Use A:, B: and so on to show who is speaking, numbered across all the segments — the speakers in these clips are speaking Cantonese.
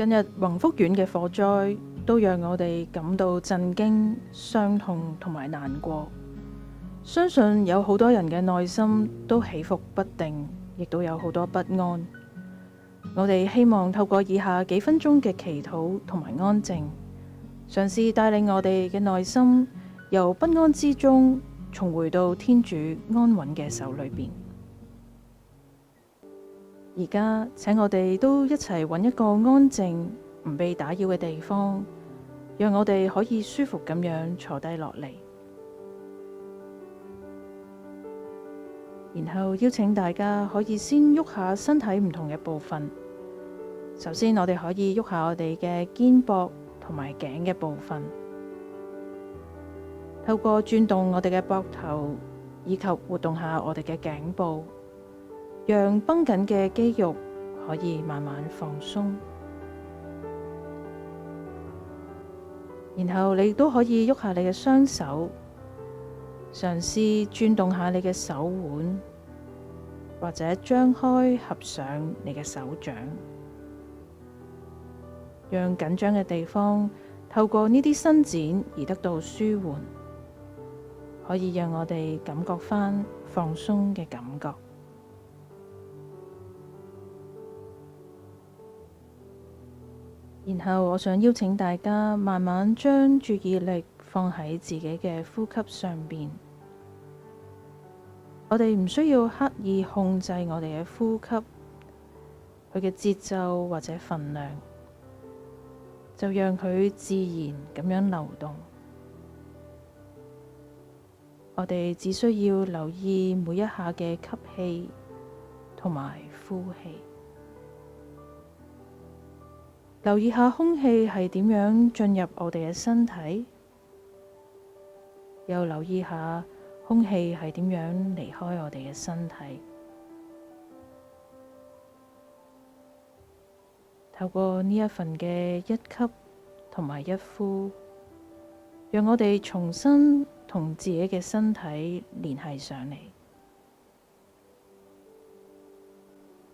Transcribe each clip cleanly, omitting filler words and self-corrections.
A: 近日宏福苑嘅火災都讓我哋感到震驚、傷痛同埋難過。相信有好多人嘅內心都起伏不定，亦都有好多不安。我哋希望透過以下幾分鐘嘅祈禱同埋安靜，嘗試帶領我哋嘅內心由不安之中重回到天主安穩嘅手裏邊。而家請我哋都一齊揾一個安靜、唔被打擾嘅地方，讓我哋可以舒服咁樣坐低落嚟。然後邀請大家可以先喐下身體唔同嘅部分。首先，我哋可以喐下我哋嘅肩膊同埋頸嘅部分，透過轉動我哋嘅膊頭，以及活動下我哋嘅頸部，讓繃緊嘅肌肉可以慢慢放鬆。然後你都可以喐下你嘅雙手，嘗試轉動下你嘅手腕，或者張開合上你嘅手掌，讓緊張嘅地方透過呢啲伸展而得到舒緩，可以讓我哋感覺返放鬆嘅感覺。然後我想邀請大家慢慢將注意力放喺自己嘅呼吸上邊。我哋唔需要刻意控制我哋嘅呼吸，佢嘅節奏或者分量，就讓佢自然咁樣流動。我哋只需要留意每一下嘅吸氣同埋呼氣。留意下空氣係點樣進入我哋嘅身體，又留意下空氣係點樣離開我哋嘅身體。透過呢一份嘅一吸同埋一呼，讓我哋重新同自己嘅身體聯繫上嚟。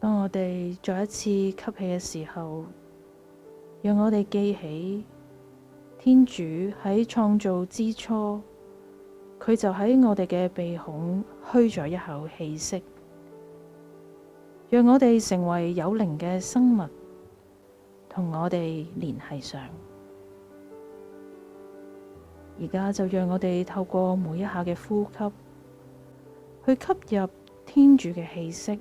A: 當我哋再一次吸氣嘅時候，讓我哋記起天主喺創造之初，佢就喺我哋嘅鼻孔噓咗一口氣息，讓我哋成為有靈嘅生物，同我哋聯繫上。而家就讓我哋透過每一下嘅呼吸，去吸入天主嘅氣息，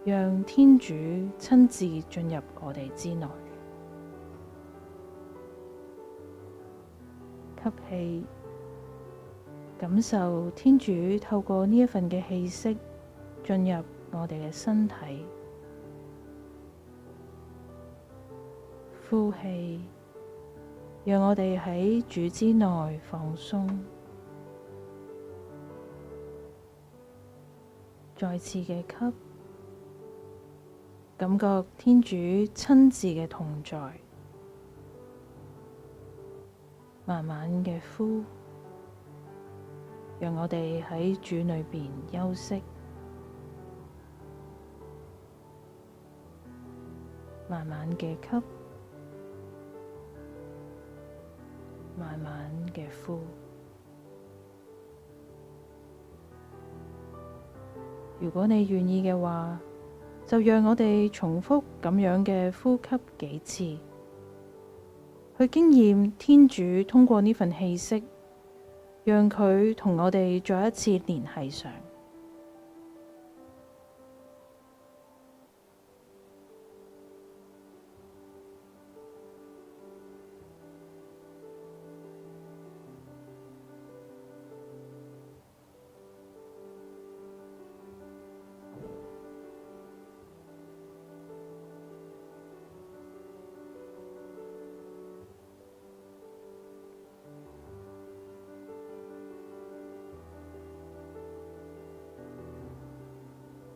A: 讓天主親自進入我哋之內。吸氣，感受天主透過呢一份嘅氣息進入我哋嘅身體。呼氣，讓我哋喺主之內放鬆。再次嘅吸，感覺天主親自嘅同在。慢慢嘅呼，讓我哋喺主裏邊休息。慢慢嘅吸，慢慢嘅呼。如果你願意嘅話，就讓我哋重複咁樣嘅呼吸幾次，去經驗天主通過呢份氣息，讓佢同我哋再一次聯繫上。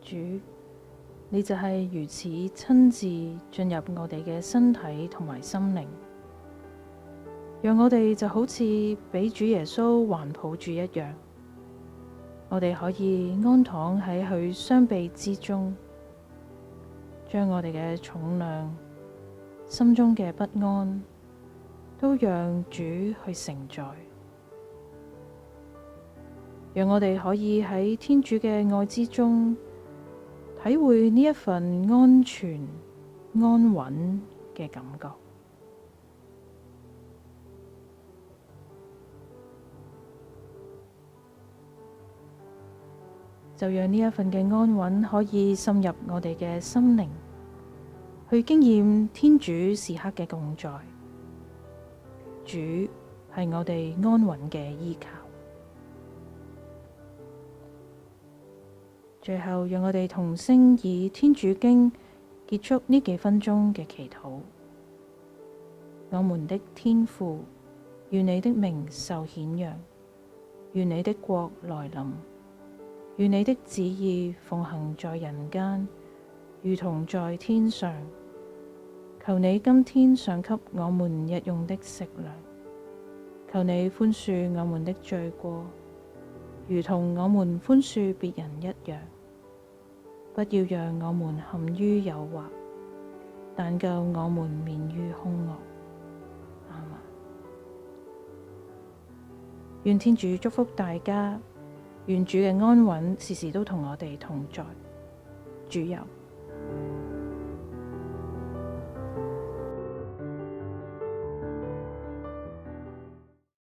A: 主，你就係如此親自進入我哋嘅身體同埋心靈，讓我哋就好似俾主耶穌環抱住一樣，我哋可以安躺喺佢雙臂之中，將我哋嘅重量心中嘅不安，都讓主去承載，讓我哋可以喺天主嘅愛之中，體會呢一份安全、安穩嘅感覺。就讓呢一份嘅安穩可以滲入我哋嘅心靈，去經驗天主時刻嘅共在。主係我哋安穩嘅依靠。最後，讓我哋同聲以天主經結束呢幾分鐘嘅祈禱。我們的天父，願你的名受顯揚，願你的國來臨，願你的旨意奉行在人間，如同在天上。求你今天賞給我們日用的食糧，求你寬恕我們的罪過，如同我們寬恕別人一樣。不要讓我們陷於誘惑，但救我們免於兇惡。阿們。願天主祝福大家，願主嘅安穩時時都同我哋同在。主佑。